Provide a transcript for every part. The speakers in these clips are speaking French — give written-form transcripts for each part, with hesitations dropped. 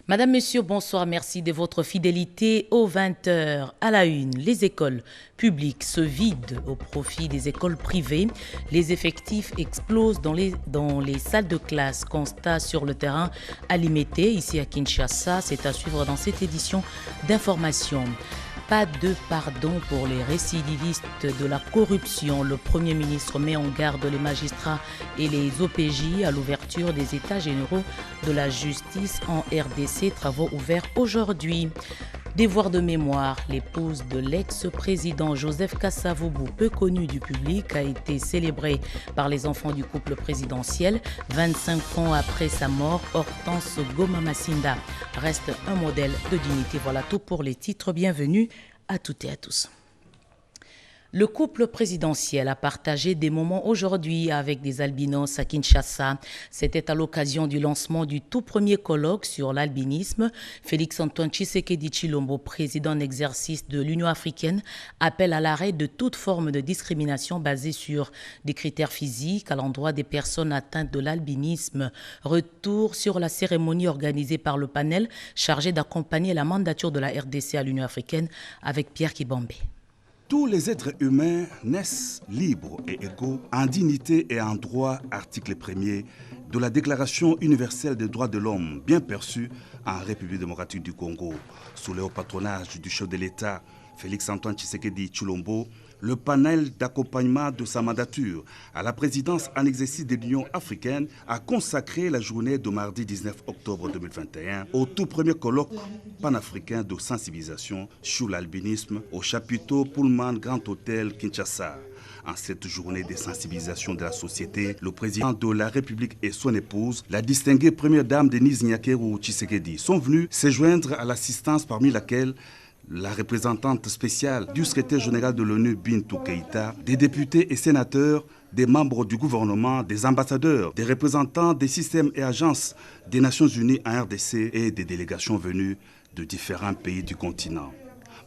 Madame, Monsieur, bonsoir. Merci de votre fidélité aux 20 heures. À la une, les écoles publiques se vident au profit des écoles privées. Les effectifs explosent dans les salles de classe. Constat sur le terrain à Limete, ici à Kinshasa. C'est à suivre dans cette édition d'information. Pas de pardon pour les récidivistes de la corruption. Le Premier ministre met en garde les magistrats et les OPJ à l'ouverture des États généraux de la justice en RDC. Travaux ouverts aujourd'hui. Devoir de mémoire, l'épouse de l'ex-président Joseph Kasavubu, peu connu du public, a été célébrée par les enfants du couple présidentiel. 25 ans après sa mort, Hortense Goma-Massinda reste un modèle de dignité. Voilà tout pour les titres. Bienvenue à toutes et à tous. Le couple présidentiel a partagé des moments aujourd'hui avec des albinos à Kinshasa. C'était à l'occasion du lancement du tout premier colloque sur l'albinisme. Félix-Antoine Tshisekedi Tshilombo, président en exercice de l'Union africaine, appelle à l'arrêt de toute forme de discrimination basée sur des critères physiques à l'endroit des personnes atteintes de l'albinisme. Retour sur la cérémonie organisée par le panel chargé d'accompagner la mandature de la RDC à l'Union africaine avec Pierre Kibombe. Tous les êtres humains naissent libres et égaux en dignité et en droit, article 1er de la Déclaration universelle des droits de l'homme, bien perçue en République démocratique du Congo. Sous le haut patronage du chef de l'État, Félix-Antoine Tshisekedi Tshilombo, le panel d'accompagnement de sa mandature à la présidence en exercice de l'Union africaine a consacré la journée de mardi 19 octobre 2021 au tout premier colloque panafricain de sensibilisation sur l'albinisme au chapiteau Pullman Grand Hôtel Kinshasa. En cette journée de sensibilisation de la société, le président de la République et son épouse, la distinguée première dame Denise Nyakeru Tshisekedi, sont venus se joindre à l'assistance parmi laquelle la représentante spéciale du secrétaire général de l'ONU, Bintou Keïta, des députés et sénateurs, des membres du gouvernement, des ambassadeurs, des représentants des systèmes et agences des Nations Unies en RDC et des délégations venues de différents pays du continent.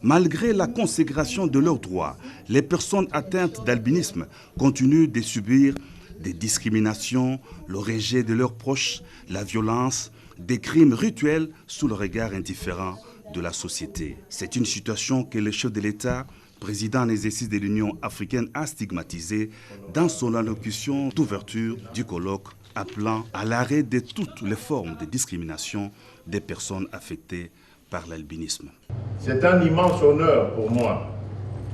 Malgré la consécration de leurs droits, les personnes atteintes d'albinisme continuent de subir des discriminations, le rejet de leurs proches, la violence, des crimes rituels sous le regard indifférent de la société. C'est une situation que le chef de l'État, président en exercice de l'Union africaine, a stigmatisée dans son allocution d'ouverture du colloque, appelant à l'arrêt de toutes les formes de discrimination des personnes affectées par l'albinisme. C'est un immense honneur pour moi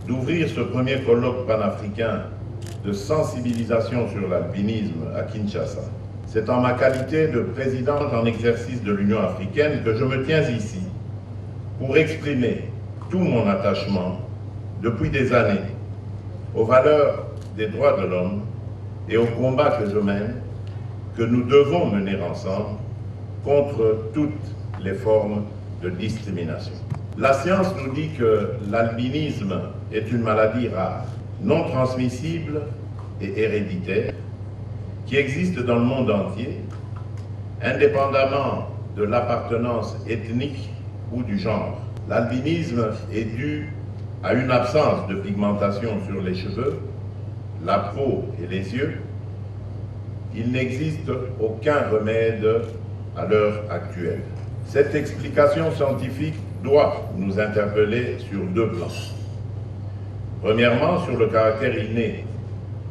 d'ouvrir ce premier colloque panafricain de sensibilisation sur l'albinisme à Kinshasa. C'est en ma qualité de président en exercice de l'Union africaine que je me tiens ici pour exprimer tout mon attachement depuis des années aux valeurs des droits de l'homme et au combat que je mène, que nous devons mener ensemble contre toutes les formes de discrimination. La science nous dit que l'albinisme est une maladie rare, non transmissible et héréditaire, qui existe dans le monde entier, indépendamment de l'appartenance ethnique ou du genre. L'albinisme est dû à une absence de pigmentation sur les cheveux, la peau et les yeux. Il n'existe aucun remède à l'heure actuelle. Cette explication scientifique doit nous interpeller sur deux plans. Premièrement, sur le caractère inné,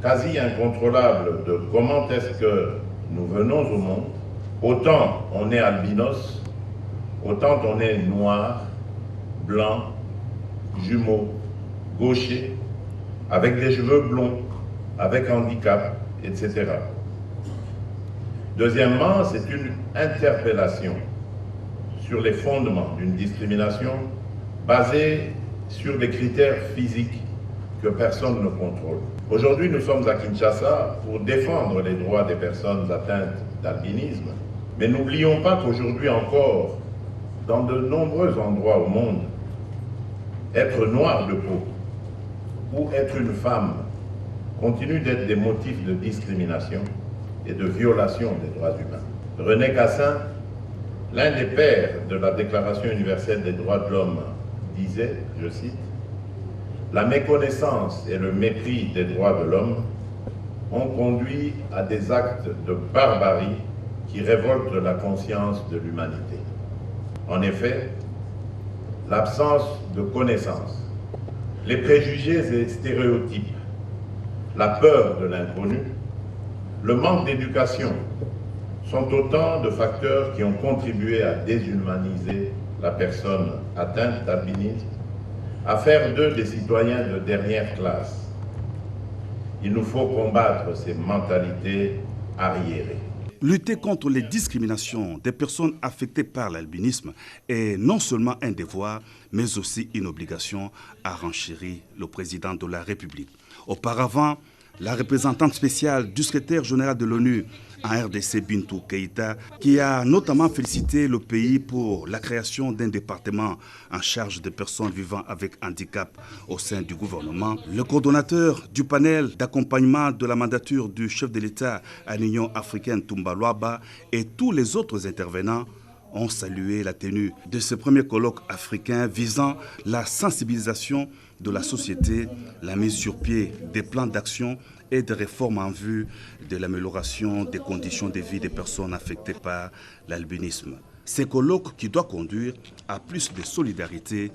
quasi incontrôlable de comment est-ce que nous venons au monde. Autant on est albinos, autant on est noir, blanc, jumeau, gaucher, avec des cheveux blonds, avec handicap, etc. Deuxièmement, c'est une interpellation sur les fondements d'une discrimination basée sur des critères physiques que personne ne contrôle. Aujourd'hui, nous sommes à Kinshasa pour défendre les droits des personnes atteintes d'albinisme, mais n'oublions pas qu'aujourd'hui encore, dans de nombreux endroits au monde, être noir de peau ou être une femme continue d'être des motifs de discrimination et de violation des droits humains. René Cassin, l'un des pères de la Déclaration universelle des droits de l'homme, disait, je cite, « La méconnaissance et le mépris des droits de l'homme ont conduit à des actes de barbarie qui révoltent la conscience de l'humanité. » En effet, l'absence de connaissances, les préjugés et stéréotypes, la peur de l'inconnu, le manque d'éducation sont autant de facteurs qui ont contribué à déshumaniser la personne atteinte d'albinisme, à faire d'eux des citoyens de dernière classe. Il nous faut combattre ces mentalités arriérées. Lutter contre les discriminations des personnes affectées par l'albinisme est non seulement un devoir, mais aussi une obligation, a renchéri le président de la République. Auparavant, la représentante spéciale du secrétaire général de l'ONU en RDC, Bintou Keïta, qui a notamment félicité le pays pour la création d'un département en charge des personnes vivant avec handicap au sein du gouvernement. Le coordonnateur du panel d'accompagnement de la mandature du chef de l'État à l'Union africaine, Toumba Luaba, et tous les autres intervenants ont salué la tenue de ce premier colloque africain visant la sensibilisation de la société, la mise sur pied des plans d'action et des réformes en vue de l'amélioration des conditions de vie des personnes affectées par l'albinisme. Ce colloque qui doit conduire à plus de solidarité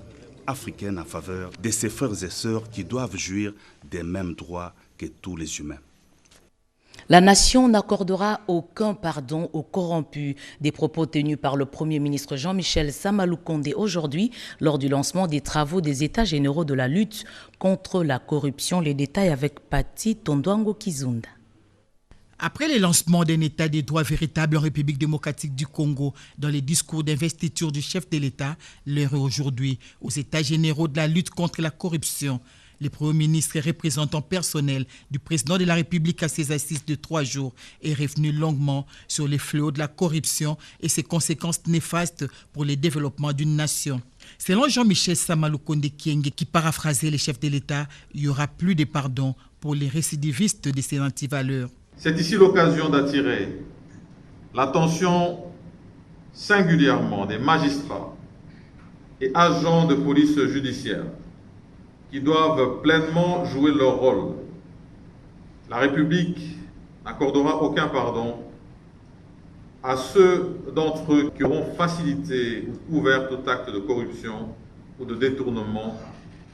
africaine en faveur de ces frères et sœurs qui doivent jouir des mêmes droits que tous les humains. La nation n'accordera aucun pardon aux corrompus. Des propos tenus par le Premier ministre Jean-Michel Samaloukonde aujourd'hui lors du lancement des travaux des États généraux de la lutte contre la corruption. Les détails avec Pati Tondouango Kizunda. Après le lancement d'un état des droits véritable en République démocratique du Congo dans les discours d'investiture du chef de l'État, l'heure est aujourd'hui aux États généraux de la lutte contre la corruption. Le Premier ministre et représentant personnel du président de la République à ses assises de 3 jours est revenu longuement sur les fléaux de la corruption et ses conséquences néfastes pour le développement d'une nation. Selon Jean-Michel Samaloukonde Kyenge, qui paraphrasait les chefs de l'État, il n'y aura plus de pardon pour les récidivistes de ces antivaleurs. C'est ici l'occasion d'attirer l'attention singulièrement des magistrats et agents de police judiciaire qui doivent pleinement jouer leur rôle. La République n'accordera aucun pardon à ceux d'entre eux qui auront facilité ou couvert tout acte de corruption ou de détournement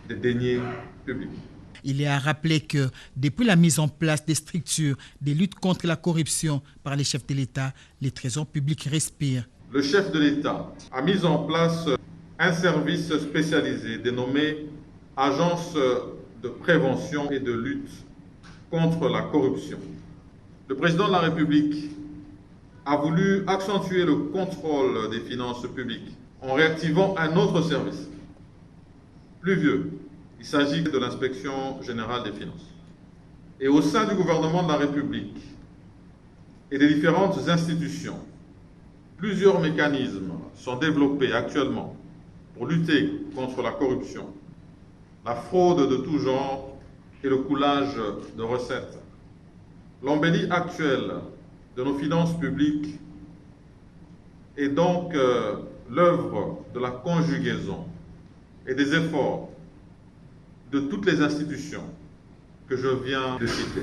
des deniers publics. Il est à rappeler que depuis la mise en place des structures de lutte contre la corruption par les chefs de l'État, les trésors publics respirent. Le chef de l'État a mis en place un service spécialisé dénommé Agence de prévention et de lutte contre la corruption. Le président de la République a voulu accentuer le contrôle des finances publiques en réactivant un autre service, plus vieux. Il s'agit de l'inspection générale des finances. Et au sein du gouvernement de la République et des différentes institutions, plusieurs mécanismes sont développés actuellement pour lutter contre la corruption, la fraude de tout genre et le coulage de recettes. L'embellie actuelle de nos finances publiques est donc l'œuvre de la conjugaison et des efforts de toutes les institutions que je viens de citer.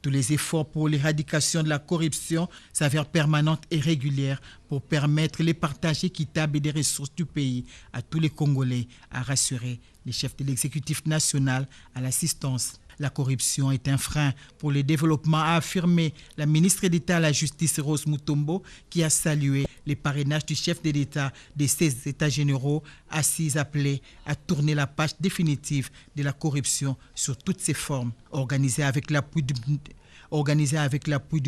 Tous les efforts pour l'éradication de la corruption s'avèrent permanentes et régulières pour permettre le partage équitable des ressources du pays à tous les Congolais, a rassuré les chefs de l'exécutif national à l'assistance. La corruption est un frein pour le développement, a affirmé la ministre d'État à la Justice Rose Mutombo, qui a salué les parrainages du chef de l'État des 16 États généraux, assises appelés à tourner la page définitive de la corruption sur toutes ses formes. Organisés avec l'appui du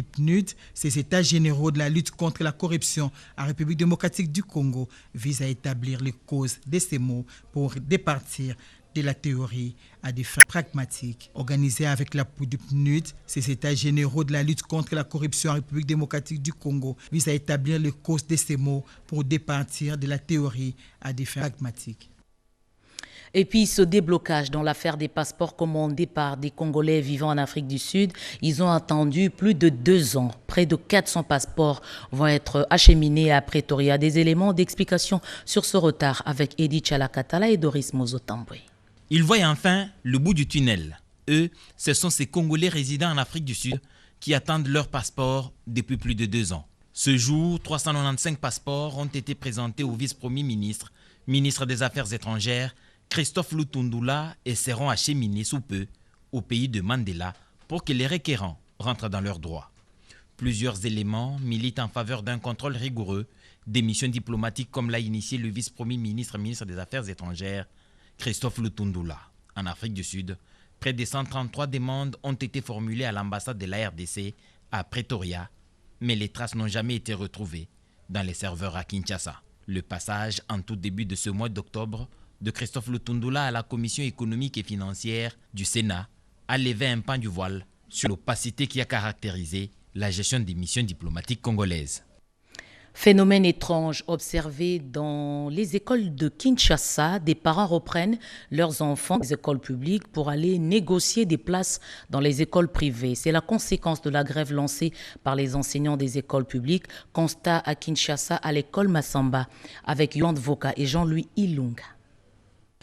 PNUD, ces États généraux de la lutte contre la corruption en République démocratique du Congo visent à établir les causes de ces maux pour départir de la théorie à des fins pragmatiques. Organisés avec l'appui du PNUD, ces États généraux de la lutte contre la corruption en République démocratique du Congo visent à établir les causes de ces maux pour départir de la théorie à des fins pragmatiques. Et puis ce déblocage dans l'affaire des passeports commandés par des Congolais vivant en Afrique du Sud, ils ont attendu plus de 2 ans. Près de 400 passeports vont être acheminés à Pretoria. Des éléments d'explication sur ce retard avec Edith Chalakatala et Doris Mozotambwe. Ils voient enfin le bout du tunnel. Eux, ce sont ces Congolais résidant en Afrique du Sud qui attendent leur passeport depuis plus de 2 ans. Ce jour, 395 passeports ont été présentés au vice-premier ministre, ministre des Affaires étrangères, Christophe Lutundula, et seront acheminés sous peu au pays de Mandela pour que les requérants rentrent dans leurs droits. Plusieurs éléments militent en faveur d'un contrôle rigoureux des missions diplomatiques comme l'a initié le vice-premier ministre, ministre des Affaires étrangères, Christophe Lutundula. En Afrique du Sud, près de 133 demandes ont été formulées à l'ambassade de la RDC à Pretoria, mais les traces n'ont jamais été retrouvées dans les serveurs à Kinshasa. Le passage en tout début de ce mois d'octobre de Christophe Lutundula à la Commission économique et financière du Sénat a levé un pan du voile sur l'opacité qui a caractérisé la gestion des missions diplomatiques congolaises. Phénomène étrange observé dans les écoles de Kinshasa, des parents reprennent leurs enfants des écoles publiques pour aller négocier des places dans les écoles privées. C'est la conséquence de la grève lancée par les enseignants des écoles publiques. Constat à Kinshasa à l'école Massamba avec Yohan Voka et Jean-Louis Ilunga.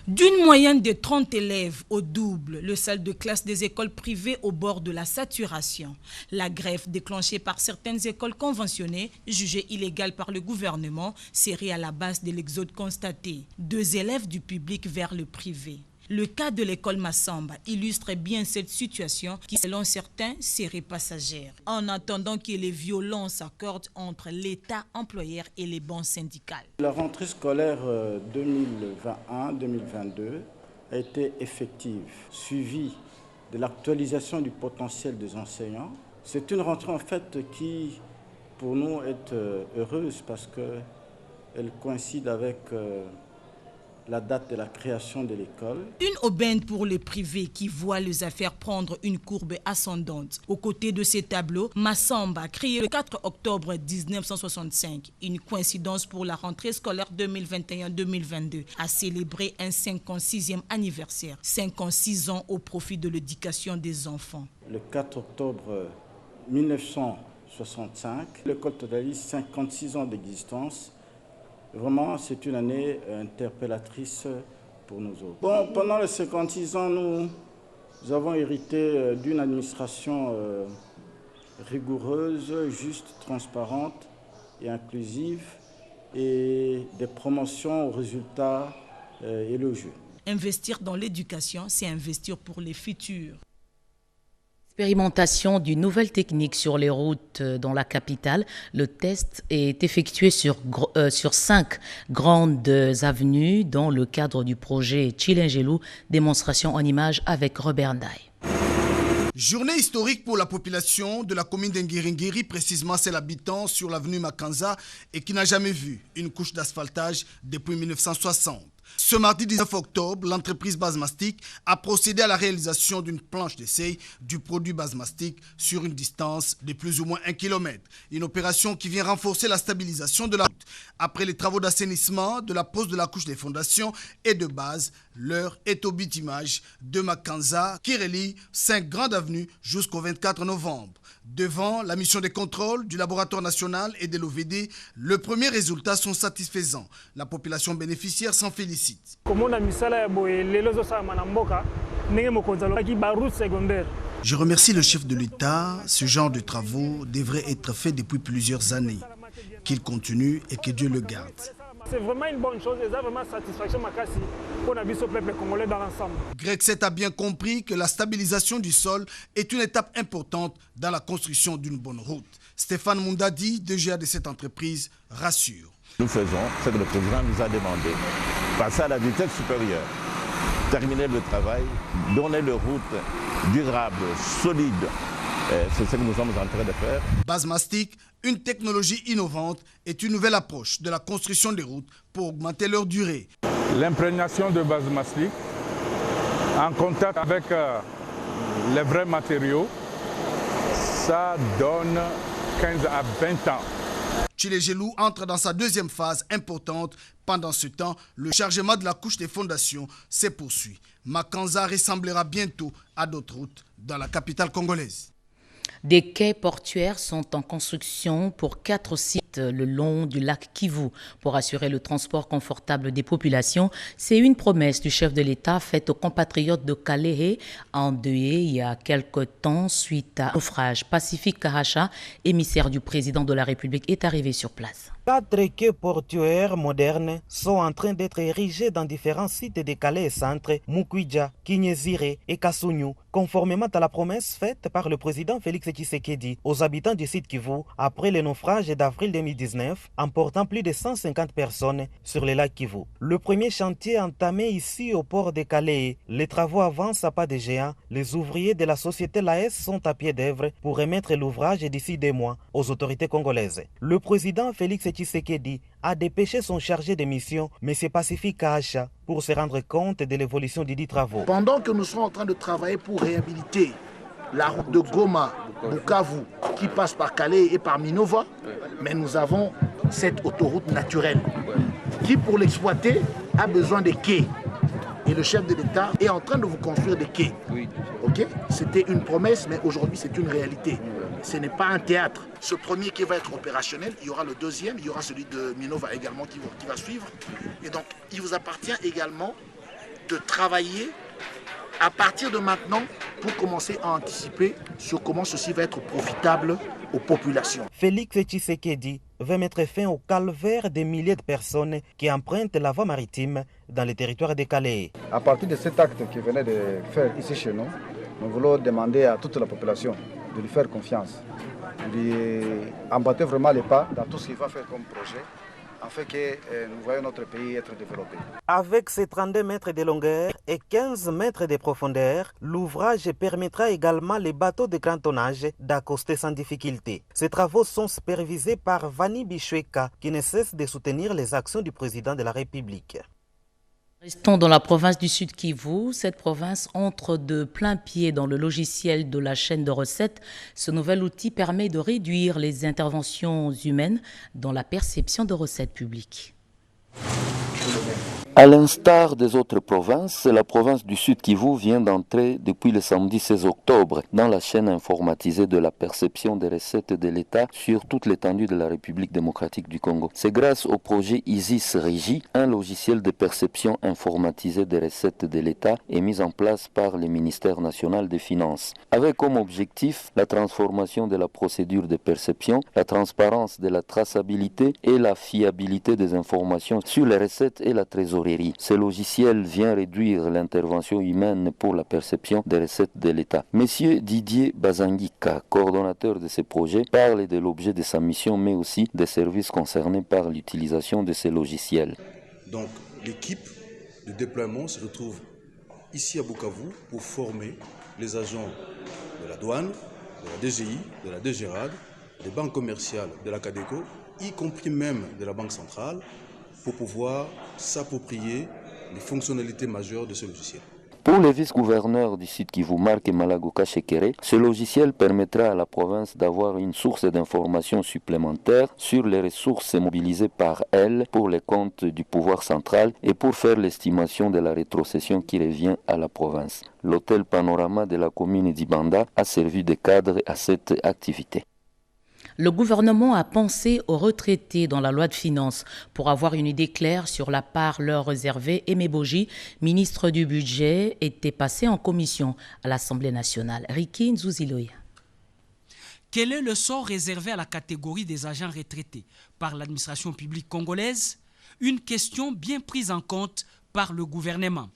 D'une moyenne de 30 élèves au double, le salle de classe des écoles privées au bord de la saturation. La grève déclenchée par certaines écoles conventionnées, jugées illégales par le gouvernement, serait à la base de l'exode constaté. 2 élèves du public vers le privé. Le cas de l'école Massamba illustre bien cette situation qui, selon certains, serait passagère. En attendant que les violences s'accordent entre l'État employeur et les banques syndicales. La rentrée scolaire 2021-2022 a été effective, suivie de l'actualisation du potentiel des enseignants. C'est une rentrée en fait qui, pour nous, est heureuse parce qu'elle coïncide avec la date de la création de l'école. Une aubaine pour le privé qui voit les affaires prendre une courbe ascendante. Aux côtés de ces tableaux, Massamba, créé le 4 octobre 1965, une coïncidence pour la rentrée scolaire 2021-2022, a célébré un 56e anniversaire, 56 ans au profit de l'éducation des enfants. Le 4 octobre 1965, l'école totalise 56 ans d'existence. Vraiment, c'est une année interpellatrice pour nous autres. Bon, pendant les 56 ans, nous avons hérité d'une administration rigoureuse, juste, transparente et inclusive et des promotions aux résultats élogieux. Investir dans l'éducation, c'est investir pour les futurs. Expérimentation d'une nouvelle technique sur les routes dans la capitale. Le test est effectué sur 5 grandes avenues dans le cadre du projet Chilengelou, démonstration en images avec Robert Ndaye. Journée historique pour la population de la commune d'Ngiringiri, précisément c'est l'habitant sur l'avenue Makanza et qui n'a jamais vu une couche d'asphaltage depuis 1960. Ce mardi 19 octobre, l'entreprise Bazmastic a procédé à la réalisation d'une planche d'essai du produit Bazmastic sur une distance de plus ou moins 1 km. Une opération qui vient renforcer la stabilisation de la route. Après les travaux d'assainissement, de la pose de la couche des fondations et de base, l'heure est au bitumage de Makanza qui relie 5 grandes avenues jusqu'au 24 novembre. Devant la mission de contrôle du laboratoire national et de l'OVD, les premiers résultats sont satisfaisants. La population bénéficiaire s'en félicite. Je remercie le chef de l'État. Ce genre de travaux devrait être fait depuis plusieurs années. Qu'il continue et que Dieu le garde. C'est vraiment une bonne chose et ça vraiment satisfaction pour le peuple congolais dans l'ensemble. Greg 7 a bien compris que la stabilisation du sol est une étape importante dans la construction d'une bonne route. Stéphane Mundadi, DGA de cette entreprise, rassure. Nous faisons ce que le président nous a demandé. Passer à la vitesse supérieure, terminer le travail, donner une route durable, solide. C'est ce que nous sommes en train de faire. Bazmastic, une technologie innovante, est une nouvelle approche de la construction des routes pour augmenter leur durée. L'imprégnation de Bazmastic, en contact avec les vrais matériaux, ça donne 15 à 20 ans. Chilengelou entre dans sa deuxième phase importante. Pendant ce temps, le chargement de la couche des fondations se poursuit. Makanza ressemblera bientôt à d'autres routes dans la capitale congolaise. Des quais portuaires sont en construction pour 4 sites le long du lac Kivu pour assurer le transport confortable des populations. C'est une promesse du chef de l'État faite aux compatriotes de Kalehe, endeuillés il y a quelque temps suite à un naufrage. Pacifique Karacha, émissaire du président de la République, est arrivé sur place. 4 quais portuaires modernes sont en train d'être érigés dans différents sites de Kalehe Centre, Mukwija, Kinyezire et Kasunyu, conformément à la promesse faite par le président Félix Tshisekedi aux habitants du site Kivu après le naufrage d'avril 2019, emportant plus de 150 personnes sur le lac Kivu. Le premier chantier entamé ici au port de Kalehe, les travaux avancent à pas de géant. Les ouvriers de la société LAES sont à pied d'œuvre pour remettre l'ouvrage d'ici 2 mois aux autorités congolaises. Le président Félix Tshisekedi a dépêché son chargé de mission, M. Pacifique Karacha, pour se rendre compte de l'évolution des travaux. Pendant que nous sommes en train de travailler pour réhabiliter la route de Goma, Bukavu, qui passe par Kalehe et par Minova, mais nous avons cette autoroute naturelle qui, pour l'exploiter, a besoin de quais. Et le chef de l'État est en train de vous construire des quais. Okay? C'était une promesse, mais aujourd'hui c'est une réalité. Ce n'est pas un théâtre. Ce premier quai va être opérationnel, il y aura le deuxième, il y aura celui de Minova également qui va suivre. Et donc il vous appartient également de travailler à partir de maintenant pour commencer à anticiper sur comment ceci va être profitable aux populations. Félix Tshisekedi veut mettre fin au calvaire des milliers de personnes qui empruntent la voie maritime dans les territoires de Kalehe. À partir de cet acte qu'il venait de faire ici chez nous, nous voulons demander à toute la population de lui faire confiance, de lui emboîter vraiment les pas dans tout ce qu'il va faire comme projet, afin que nous voyons notre pays être développé. Avec ses 32 mètres de longueur et 15 mètres de profondeur, l'ouvrage permettra également les bateaux de grand tonnage d'accoster sans difficulté. Ces travaux sont supervisés par Vani Bichweka, qui ne cesse de soutenir les actions du président de la République. Restons dans la province du Sud Kivu. Cette province entre de plein pied dans le logiciel de la chaîne de recettes. Ce nouvel outil permet de réduire les interventions humaines dans la perception de recettes publiques. À l'instar des autres provinces, la province du Sud Kivu vient d'entrer depuis le samedi 16 octobre dans la chaîne informatisée de la perception des recettes de l'État sur toute l'étendue de la République démocratique du Congo. C'est grâce au projet ISIS Régie, un logiciel de perception informatisée des recettes de l'État est mis en place par le ministère national des Finances, avec comme objectif la transformation de la procédure de perception, la transparence de la traçabilité et la fiabilité des informations sur les recettes et la trésorerie. Ce logiciel vient réduire l'intervention humaine pour la perception des recettes de l'État. Monsieur Didier Bazangika, coordonnateur de ce projet, parle de l'objet de sa mission, mais aussi des services concernés par l'utilisation de ces logiciels. Donc, l'équipe de déploiement se retrouve ici à Bukavu pour former les agents de la douane, de la DGI, de la DGRAD, des banques commerciales, de la CADECO, y compris même de la Banque centrale, pour pouvoir s'approprier les fonctionnalités majeures de ce logiciel. Pour le vice-gouverneur du Sud Kivu, Marc Malagoka Shekere, ce logiciel permettra à la province d'avoir une source d'informations supplémentaire sur les ressources mobilisées par elle pour les comptes du pouvoir central et pour faire l'estimation de la rétrocession qui revient à la province. L'hôtel Panorama de la commune d'Ibanda a servi de cadre à cette activité. Le gouvernement a pensé aux retraités dans la loi de finances. Pour avoir une idée claire sur la part leur réservée, Aimé Boji, ministre du Budget, était passé en commission à l'Assemblée nationale. Riki Nzuziloya. Quel est le sort réservé à la catégorie des agents retraités par l'administration publique congolaise? Une question bien prise en compte par le gouvernement.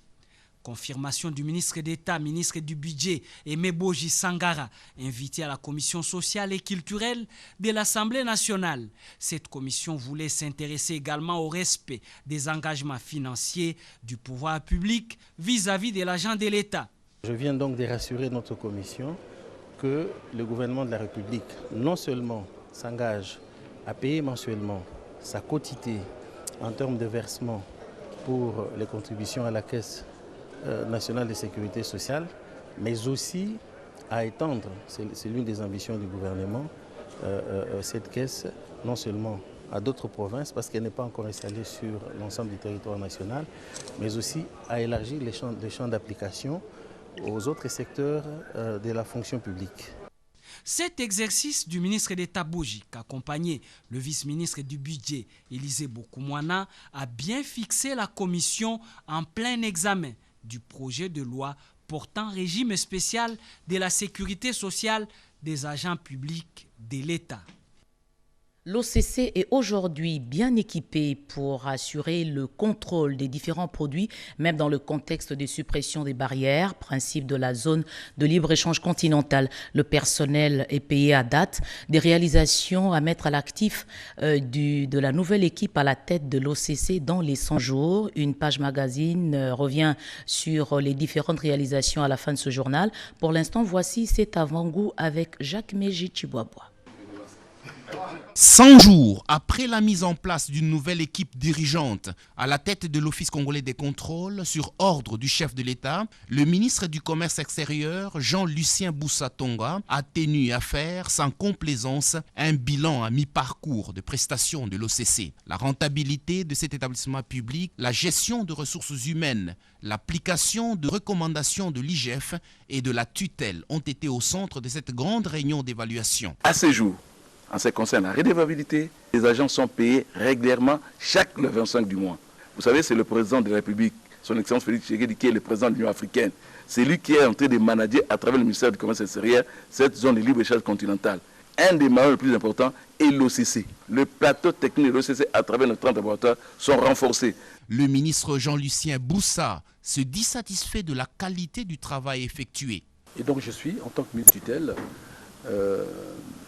Confirmation du ministre d'État, ministre du Budget, Aimé Boji Sangara, invité à la commission sociale et culturelle de l'Assemblée nationale. Cette commission voulait s'intéresser également au respect des engagements financiers du pouvoir public vis-à-vis de l'agent de l'État. Je viens donc de rassurer notre commission que le gouvernement de la République non seulement s'engage à payer mensuellement sa quotité en termes de versement pour les contributions à la caisse nationale de sécurité sociale, mais aussi à étendre, c'est l'une des ambitions du gouvernement, cette caisse non seulement à d'autres provinces, parce qu'elle n'est pas encore installée sur l'ensemble du territoire national, mais aussi à élargir les champs d'application aux autres secteurs de la fonction publique. Cet exercice du ministre d'État Bojik, accompagné le vice-ministre du budget Élisée Bokoumouana, a bien fixé la commission en plein examen du projet de loi portant régime spécial de la sécurité sociale des agents publics de l'État. L'OCC est aujourd'hui bien équipé pour assurer le contrôle des différents produits, même dans le contexte des suppressions des barrières, principe de la zone de libre-échange continentale. Le personnel est payé à date. Des réalisations à mettre à l'actif de la nouvelle équipe à la tête de l'OCC dans les 100 jours. Une page magazine revient sur les différentes réalisations à la fin de ce journal. Pour l'instant, voici cet avant-goût avec Jacques Méji Chiboaboa. 100 jours après la mise en place d'une nouvelle équipe dirigeante à la tête de l'Office congolais des contrôles sur ordre du chef de l'État, le ministre du Commerce extérieur, Jean-Lucien Boussatonga, a tenu à faire sans complaisance un bilan à mi-parcours de prestations de l'OCC. La rentabilité de cet établissement public, la gestion de ressources humaines, l'application de recommandations de l'IGF et de la tutelle ont été au centre de cette grande réunion d'évaluation. À ce jour, en ce qui concerne la redevabilité, les agents sont payés régulièrement chaque le 25 du mois. Vous savez, c'est le président de la République, son Excellence Félix Tshisekedi, qui est le président de l'Union africaine. C'est lui qui est en train de manager à travers le ministère du Commerce extérieur cette zone de libre-échange continentale. Un des maillons les plus importants est l'OCC. Le plateau technique de l'OCC à travers nos 30 laboratoires sont renforcés. Le ministre Jean-Lucien Boussa se dit satisfait de la qualité du travail effectué. Et donc je suis, en tant que ministre tutelle,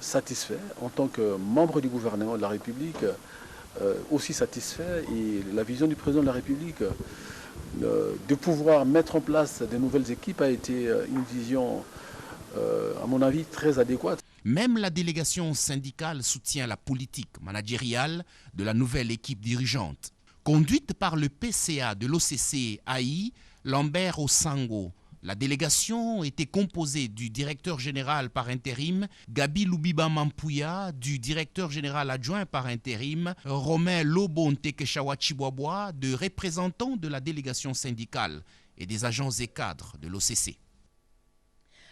satisfait, en tant que membre du gouvernement de la République, aussi satisfait, et la vision du président de la République de pouvoir mettre en place de nouvelles équipes a été une vision, à mon avis, très adéquate. Même la délégation syndicale soutient la politique managériale de la nouvelle équipe dirigeante. Conduite par le PCA de l'OCC AI, Lambert Osango, la délégation était composée du directeur général par intérim, Gabi Loubiba Mampouya, du directeur général adjoint par intérim, Romain Lobontekeshawa Chiboaboa, de représentants de la délégation syndicale et des agents et cadres de l'OCC.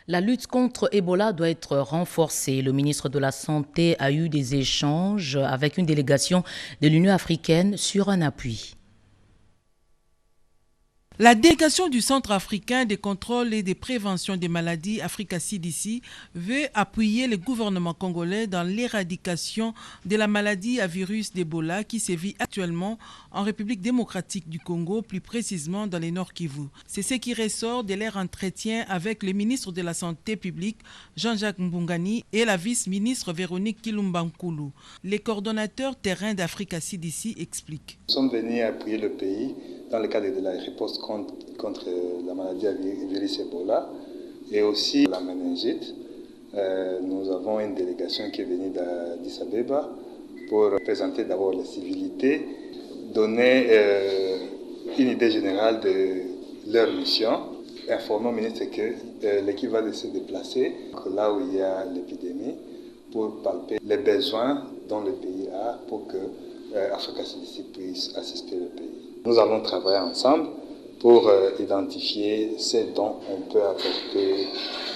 La lutte contre Ebola doit être renforcée. Le ministre de la Santé a eu des échanges avec une délégation de l'Union africaine sur un appui. La délégation du Centre africain des contrôles et des préventions des maladies, Africa CDC, veut appuyer le gouvernement congolais dans l'éradication de la maladie à virus d'Ebola qui sévit actuellement en République démocratique du Congo, plus précisément dans les Nord Kivu. C'est ce qui ressort de leur entretien avec le ministre de la Santé publique, Jean-Jacques Mbungani, et la vice-ministre Véronique Kilumbankulu. Les coordonnateurs terrain d'Africa CDC expliquent. Nous sommes venus appuyer le pays dans le cadre de la riposte contre la maladie à virus Ebola et aussi la méningite. Nous avons une délégation qui est venue d'Addis Abeba pour présenter d'abord les civilités, donner une idée générale de leur mission, informer au ministre que l'équipe va se déplacer là où il y a l'épidémie pour palper les besoins dont le pays a pour que Africa CDC puisse assister le pays. Nous allons travailler ensemble pour identifier ce dont on peut apporter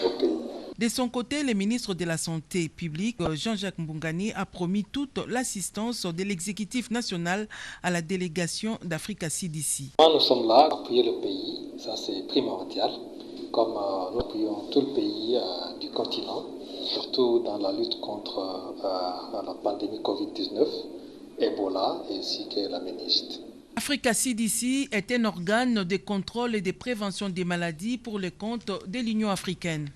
au pays. De son côté, le ministre de la Santé publique, Jean-Jacques Mbungani, a promis toute l'assistance de l'exécutif national à la délégation d'Africa CDC. Nous sommes là pour appuyer le pays, ça c'est primordial, comme nous appuyons tout le pays du continent, surtout dans la lutte contre la pandémie Covid-19, Ebola ainsi que la méningite. Africa CDC est un organe de contrôle et de prévention des maladies pour le compte de l'Union africaine.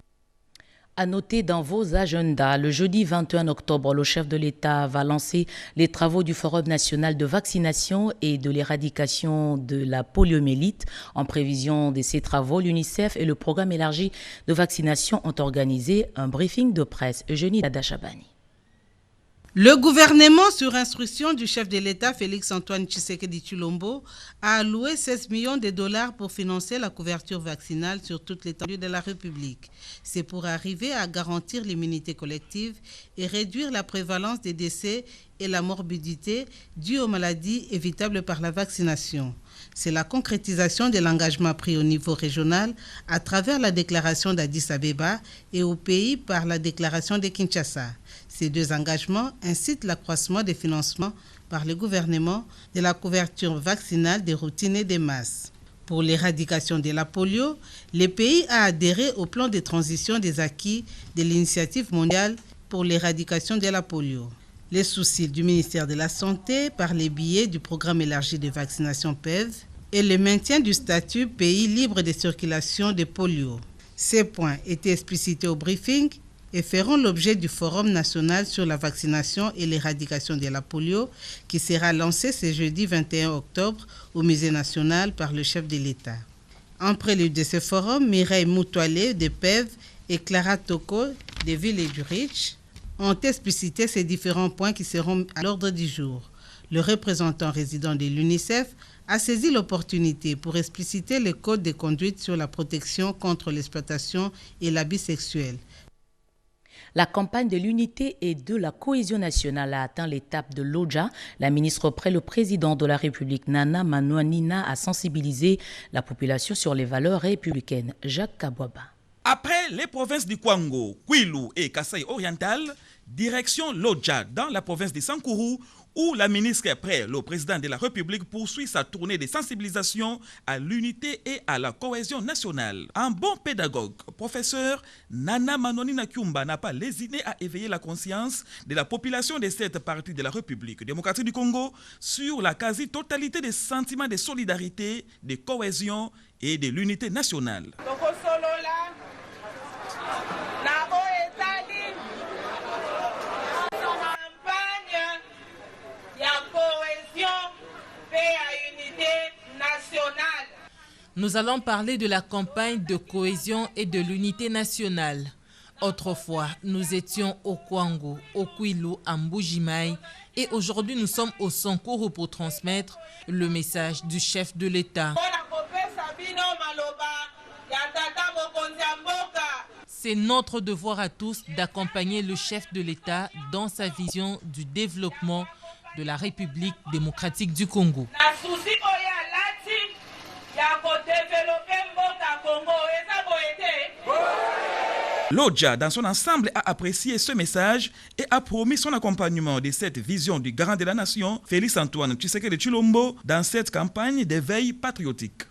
À noter dans vos agendas, le jeudi 21 octobre, le chef de l'État va lancer les travaux du Forum national de vaccination et de l'éradication de la poliomyélite. En prévision de ces travaux, l'UNICEF et le programme élargi de vaccination ont organisé un briefing de presse. Eugénie Dadachabani. Le gouvernement, sur instruction du chef de l'État, Félix-Antoine Tshisekedi Tshilombo, a alloué 16 millions de dollars pour financer la couverture vaccinale sur toute l'étendue de la République. C'est pour arriver à garantir l'immunité collective et réduire la prévalence des décès et la morbidité due aux maladies évitables par la vaccination. C'est la concrétisation de l'engagement pris au niveau régional à travers la déclaration d'Addis Abeba et au pays par la déclaration de Kinshasa. Ces deux engagements incitent l'accroissement des financements par le gouvernement de la couverture vaccinale des routines et des masses. Pour l'éradication de la polio, le pays a adhéré au plan de transition des acquis de l'initiative mondiale pour l'éradication de la polio. Les soucis du ministère de la Santé par les biais du programme élargi de vaccination PEV et le maintien du statut pays libre de circulation de polio. Ces points étaient explicités au briefing et feront l'objet du Forum national sur la vaccination et l'éradication de la polio qui sera lancé ce jeudi 21 octobre au Musée national par le chef de l'État. En prélude de ce forum, Mireille Moutoualé de PEV et Clara Toko de Village Rich ont explicité ces différents points qui seront à l'ordre du jour. Le représentant résident de l'UNICEF a saisi l'opportunité pour expliciter le code de conduite sur la protection contre l'exploitation et l'abus sexuel. La campagne de l'unité et de la cohésion nationale a atteint l'étape de l'Odja. La ministre auprès le président de la République, Nana Manoanina, a sensibilisé la population sur les valeurs républicaines. Jacques Kabouaba. Après les provinces du Kwango, Kwilu et Kasaï oriental, direction l'Odja dans la province de Sankourou, où la ministre après le président de la République poursuit sa tournée de sensibilisation à l'unité et à la cohésion nationale. Un bon pédagogue, professeur Nana Manoanina Kyumba n'a pas lésiné à éveiller la conscience de la population de cette partie de la République démocratique du Congo sur la quasi-totalité des sentiments de solidarité, de cohésion et de l'unité nationale. Nous allons parler de la campagne de cohésion et de l'unité nationale. Autrefois, nous étions au Kwango, au Kwilu, à Mbujimaï et aujourd'hui nous sommes au Sankourou pour transmettre le message du chef de l'État. C'est notre devoir à tous d'accompagner le chef de l'État dans sa vision du développement de la République démocratique du Congo. L'Odja, dans son ensemble, a apprécié ce message et a promis son accompagnement de cette vision du garant de la nation, Félix-Antoine Tshisekedi Tshilombo, dans cette campagne d'éveil patriotique.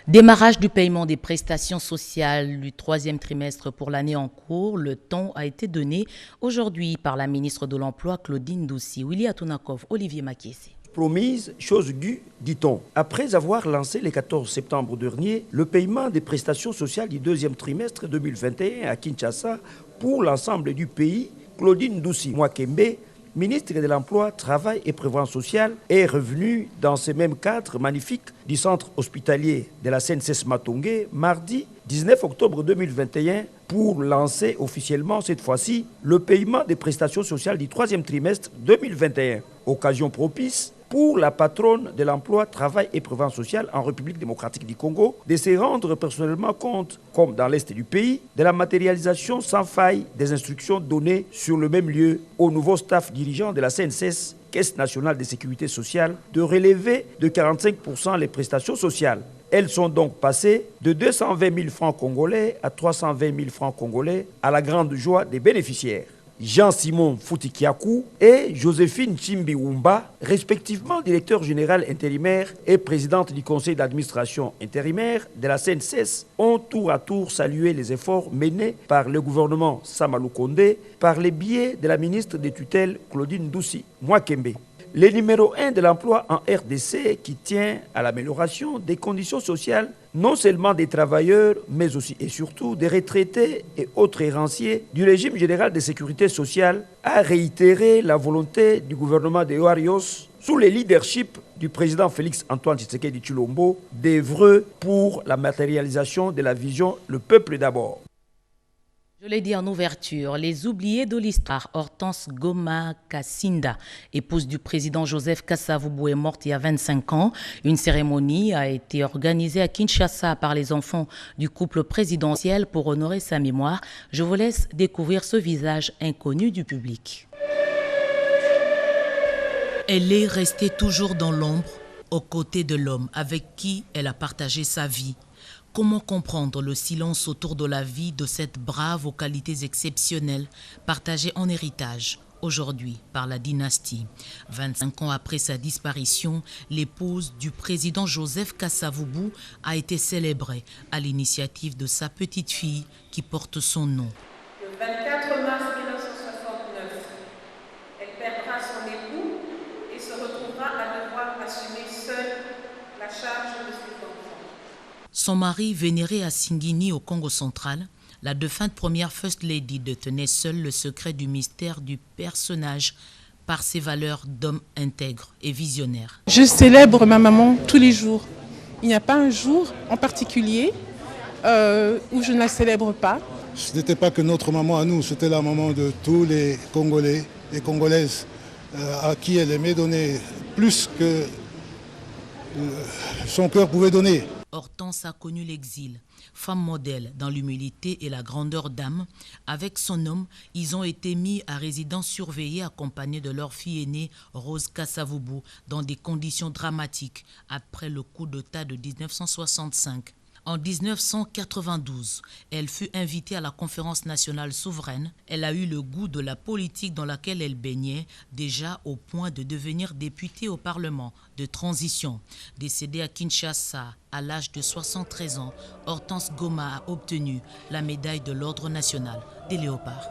Démarrage du paiement des prestations sociales du troisième trimestre pour l'année en cours. Le ton a été donné aujourd'hui par la ministre de l'Emploi, Claudine Doussi. Willy Atunakov, Olivier Makiesi. Promise, chose due, dit-on. Après avoir lancé le 14 septembre dernier le paiement des prestations sociales du deuxième trimestre 2021 à Kinshasa pour l'ensemble du pays, Claudine Doussi Mwakembe, ministre de l'Emploi, Travail et Prévoyance sociale, est revenue dans ce même cadre magnifique du centre hospitalier de la CNSS Matongé mardi 19 octobre 2021 pour lancer officiellement cette fois-ci le paiement des prestations sociales du troisième trimestre 2021. Occasion propice pour la patronne de l'Emploi, Travail et Prévoyance sociale en République démocratique du Congo de se rendre personnellement compte, comme dans l'Est du pays, de la matérialisation sans faille des instructions données sur le même lieu au nouveau staff dirigeant de la CNSS, Caisse nationale de sécurité sociale, de relever de 45% les prestations sociales. Elles sont donc passées de 220 000 francs congolais à 320 000 francs congolais à la grande joie des bénéficiaires. Jean-Simon Foutikiakou et Joséphine Chimbiwumba, respectivement directeur général intérimaire et présidente du conseil d'administration intérimaire de la CNSS, ont tour à tour salué les efforts menés par le gouvernement Samalou Kondé par les biais de la ministre des tutelles Claudine Doussi Mwakembe. Le numéro 1 de l'emploi en RDC qui tient à l'amélioration des conditions sociales, non seulement des travailleurs, mais aussi et surtout des retraités et autres héranciers du régime général de sécurité sociale, a réitéré la volonté du gouvernement de Ouarios, sous le leadership du président Félix-Antoine Tshisekedi Tshilombo, d'œuvrer pour la matérialisation de la vision « Le peuple d'abord ». Je l'ai dit en ouverture, les oubliés de l'histoire, Hortense Goma Kassinda, épouse du président Joseph Kasavubu, est morte il y a 25 ans. Une cérémonie a été organisée à Kinshasa par les enfants du couple présidentiel pour honorer sa mémoire. Je vous laisse découvrir ce visage inconnu du public. Elle est restée toujours dans l'ombre, aux côtés de l'homme avec qui elle a partagé sa vie. Comment comprendre le silence autour de la vie de cette brave aux qualités exceptionnelles, partagée en héritage aujourd'hui par la dynastie. 25 ans après sa disparition, l'épouse du président Joseph Kasavubu a été célébrée à l'initiative de sa petite fille qui porte son nom. Le 24 mars 1969, elle perdra son époux et se retrouvera à devoir assumer seule la charge de ses enfants. Son mari, vénéré à Singini au Congo central, la défunte première First Lady détenait seule le secret du mystère du personnage par ses valeurs d'homme intègre et visionnaire. Je célèbre ma maman tous les jours. Il n'y a pas un jour en particulier où je ne la célèbre pas. Ce n'était pas que notre maman à nous, c'était la maman de tous les Congolais et Congolaises à qui elle aimait donner plus que son cœur pouvait donner. Hortense a connu l'exil. Femme modèle dans l'humilité et la grandeur d'âme, avec son homme, ils ont été mis à résidence surveillée accompagnés de leur fille aînée Rose Kasavubu dans des conditions dramatiques après le coup d'État de 1965. En 1992, elle fut invitée à la conférence nationale souveraine. Elle a eu le goût de la politique dans laquelle elle baignait, déjà au point de devenir députée au Parlement de transition. Décédée à Kinshasa à l'âge de 73 ans, Hortense Goma a obtenu la médaille de l'Ordre national des léopards.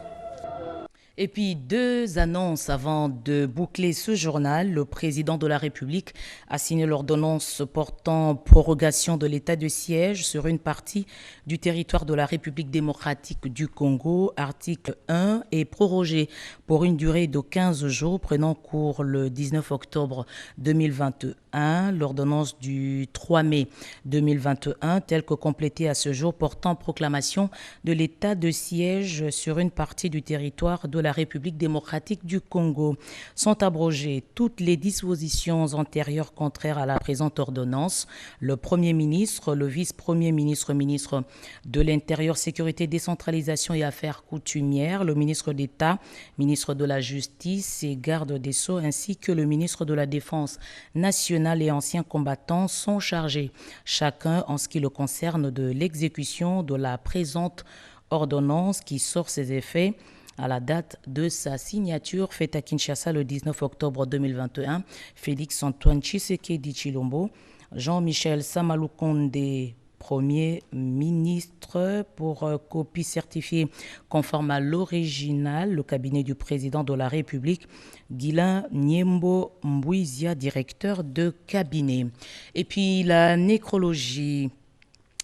Et puis, deux annonces avant de boucler ce journal. Le président de la République a signé l'ordonnance portant prorogation de l'état de siège sur une partie du territoire de la République démocratique du Congo. Article 1 est prorogé pour une durée de 15 jours, prenant cours le 19 octobre 2021. L'ordonnance du 3 mai 2021, telle que complétée à ce jour, portant proclamation de l'état de siège sur une partie du territoire de la République démocratique du Congo. Sont abrogées toutes les dispositions antérieures contraires à la présente ordonnance. Le Premier ministre, le vice-premier ministre, ministre de l'Intérieur, Sécurité, Décentralisation et Affaires coutumières, le ministre d'État, ministre de la Justice et garde des Sceaux, ainsi que le ministre de la Défense nationale et anciens combattants sont chargés, chacun en ce qui le concerne, de l'exécution de la présente ordonnance qui sort ses effets à la date de sa signature faite à Kinshasa le 19 octobre 2021. Félix Antoine Tshisekedi Tshilombo, Jean-Michel Samaloukonde, Premier ministre, pour copie certifiée conforme à l'original, le cabinet du président de la République, Guilain Niembo Mbouizia, directeur de cabinet. Et puis la nécrologie.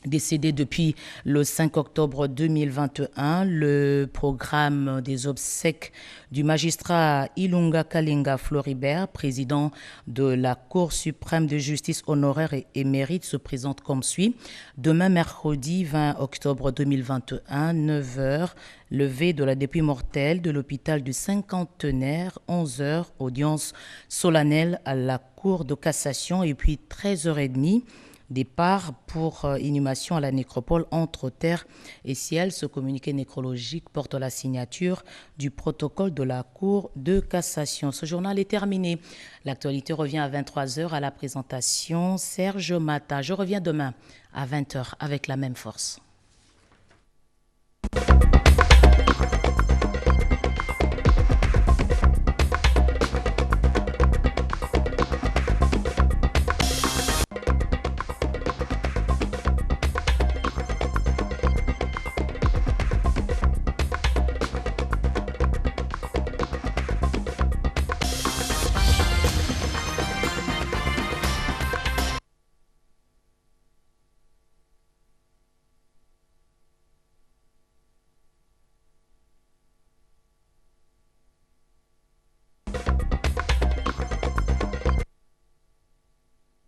Décédé depuis le 5 octobre 2021, le programme des obsèques du magistrat Ilunga Kalenga Floribert, président de la Cour suprême de justice honoraire et émérite, se présente comme suit. Demain, mercredi 20 octobre 2021, 9h, levée de la dépouille mortelle de l'hôpital du Cinquantenaire, 11h, audience solennelle à la Cour de cassation, et puis 13h30, départ pour inhumation à la nécropole entre terre et ciel. Ce communiqué nécrologique porte la signature du protocole de la Cour de cassation. Ce journal est terminé. L'actualité revient à 23h à la présentation Serge Mata. Je reviens demain à 20h avec la même force.